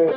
Oo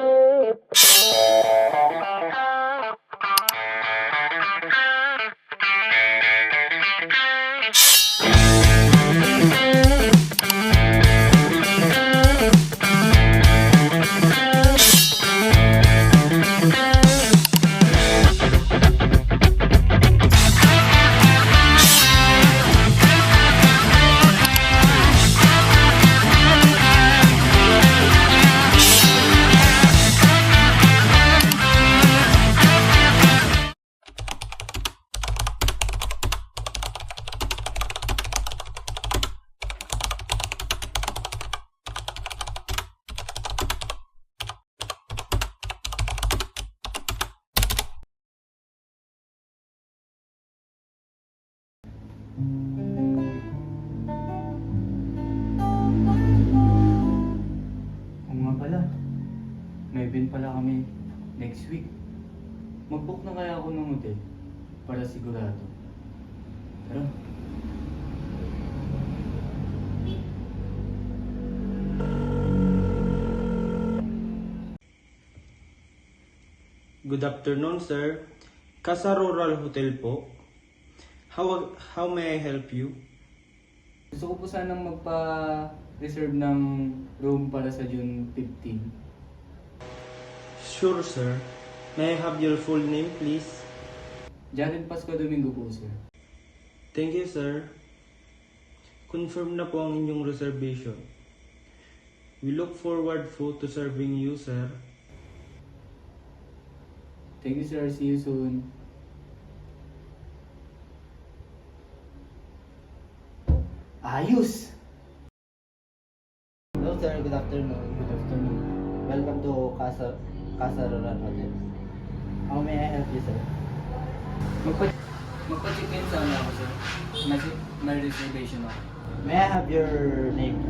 nga pala, may event pala kami next week. Mag-book na kaya ako ng hotel para sigurado. Tara. Good afternoon, sir. Casa Rural Hotel po. How may I help you? Gusto ko po sanang magpa-reserve ng room para sa June 15. Sure, sir. May I have your full name, please? Jared Pasco Domingo po, sir. Thank you, sir. Confirm na po ang inyong reservation. We look forward po to serving you, sir. Thank you, sir. See you soon. Ayos! Hello sir, good afternoon. Good afternoon. Welcome to Casa Rural Hotel. How may I help you sir? Magpa-check in sana ako, sir. May reservation ako. May I have your name?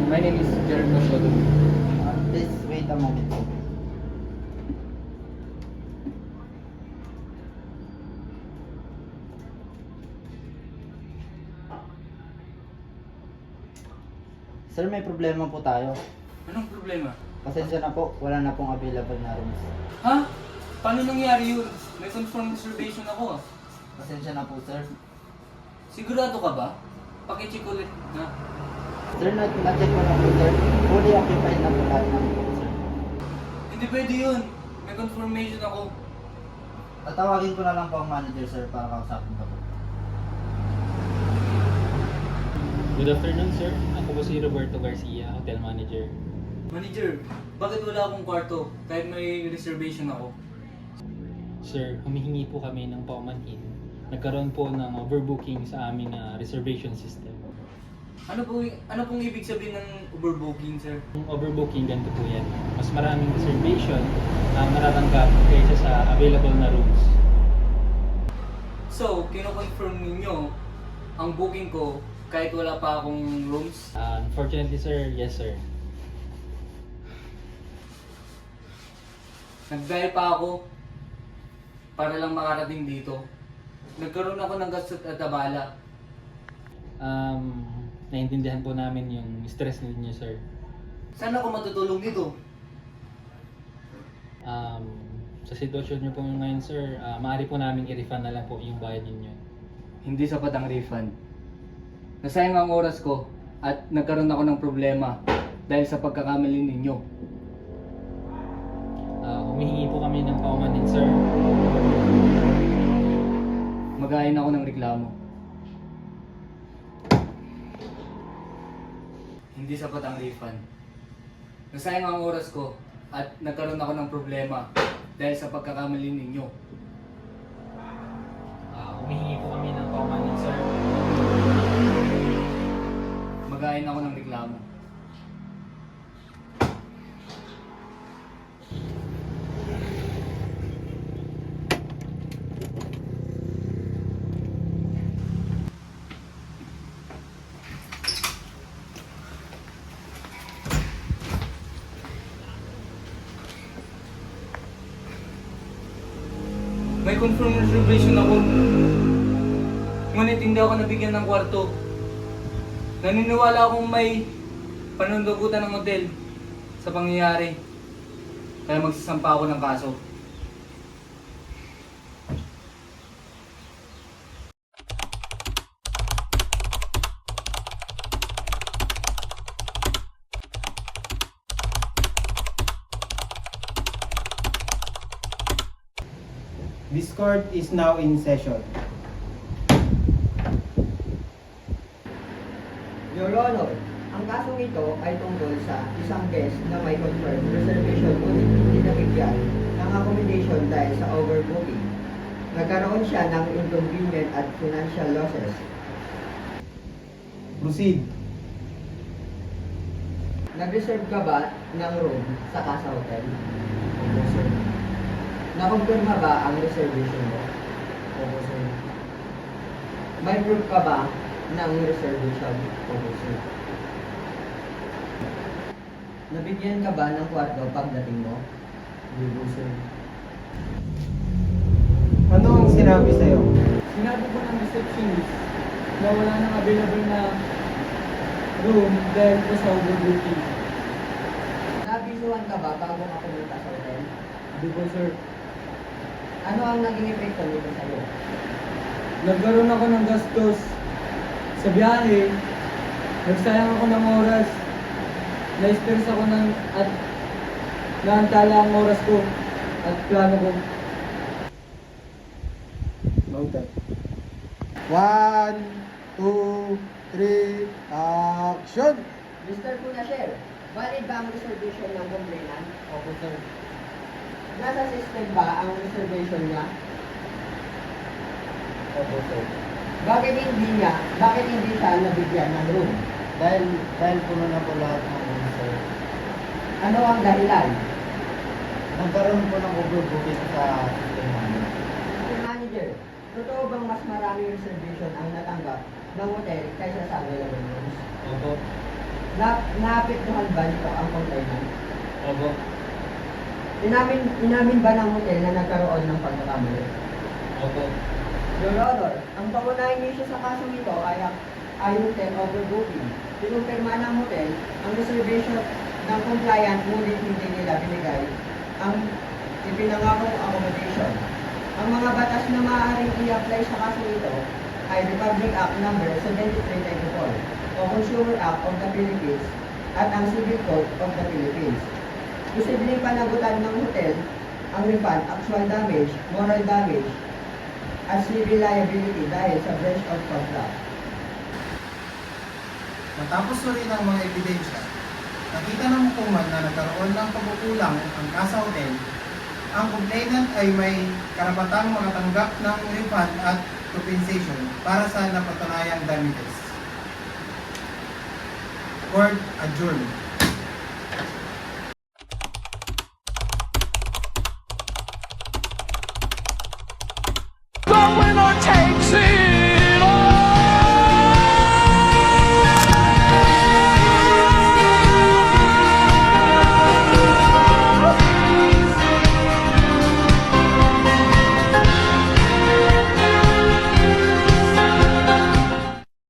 My name is Jared Pasco Domingo. Please wait a moment. Sir, may problema po tayo. Anong problema? Pasensya na po, wala na pong available na rooms. Ha? Paano nangyari yun? May confirmed reservation ako. Pasensya na po sir. Sigurado ka ba? Pakicheck ulit na. Sir, na-check ko na po sir. Fully occupied na po lahat ng room sir. Hindi pwede yun. May confirmation ako. Tatawagin ko na lang po ang manager sir para kausapin ko po. Good afternoon, sir. Ako po si Roberto Garcia, Hotel Manager. Manager, bakit wala akong kwarto kahit may reservation ako? Sir, humihingi po kami ng paumanhin. Nagkaroon po ng overbooking sa aming reservation system. Ano pong ibig sabihin ng overbooking, sir? Yung overbooking, ganito po yan. Mas maraming reservation na maratanggap kaysa sa available na rooms. So, kino-confirm ninyo ang booking ko kahit wala pa akong rooms? Unfortunately, sir, yes, sir. Nag-dial pa ako para lang makarating dito. Nagkaroon ako ng gastos at abala. Naintindihan po namin yung stress ninyo, sir. Saan ako matutulong dito? Sa sitwasyon nyo po ngayon, sir, maaari po namin i-refund na lang po yung bayad ninyo. Hindi sapat ang refund. Nasayang ang oras ko at nagkaroon ako ng problema dahil sa pagkakamali ninyo. Humihingi po kami ng paumanhin, sir. Mag-aayon ako ng reklamo. Hindi sapat ang refund. Nasayang ang oras ko at nagkaroon ako ng problema dahil sa pagkakamali ninyo. Humihingi po kami ng paumanhin, sir. Mag-aayon ako ng reklamo. May confirmed reservation ako. Ngunit hindi ako nabigyan ng kwarto. Naniniwala akong may panundugutan ng hotel sa pangyayari. Kaya magsasampa ako ng kaso. This court is now in session. Your Honor, ang kasong ito ay tungkol sa isang guest na may confirmed reservation ngunit hindi nabigyan ng accommodation dahil sa overbooking. Nagkaroon siya ng inconvenient at financial losses. Proceed. Nag-reserve ka ba ng room sa Casa Hotel? Opo, sir. Nakumpirma ba ang reservation mo? Opo, sir. May proof ka ba ng reservation? Opo, sir. Nabigyan ka ba ng kwarto pagdating mo? Hindi po, sir. Ano ang sinabi sa'yo? Sinabi ko ng receptionist na wala nang available na room dahil po sa overbooking. Nabisuhan ka ba bago ka pumunta sa hotel? Hindi po, sir. Ano ang naging epekto nito sa'yo? Nagkaroon ako ng gastos sa biyahe. Nagsayang ako ng oras. Na-stress ako at naantala ang oras ko at plano ko. Noted. 1, 2, 3, action! Mr. Punasher, valid ba ang reservation ng complainant? Opo, sir. Nasa system ba ang reservation niya? Opo, sir. Bakit hindi siya nabigyan ng room? Dahil puno na po lahat ng room, sir. Ano ang dahilan? Nagkaroon po ng overbooking sa system namin. Mr. Manager, totoo bang mas maraming reservation ang natanggap ng hotel kaysa sa available rooms? Opo. Naapektuhan ba nito ang complainant? Opo. Inamin ba ng hotel na nagkaroon ng pagkakamali? Opo. Your Honor, ang pangunahing issue sa kasong ito ay hotel overbooking. Pinumpirma ng hotel ang reservation ng compliant ngunit hindi nila binigay ang ipinangakong accommodation. Ang mga batas na maaaring i-apply sa kasong ito ay Republic Act No. 7394 o Consumer Act of the Philippines at ang Civil Code of the Philippines. Posibleng panagutan ng hotel ang refund, actual damage, moral damage, at civil liability dahil sa breach of contract. Matapos rin ang mga ebidensya, nakita ng hukuman na nagkaroon ng pagkukulang ang Casa Hotel, ang complainant ay may karapatang makatanggap ng refund at compensation para sa napatunayang damages. Court adjourned.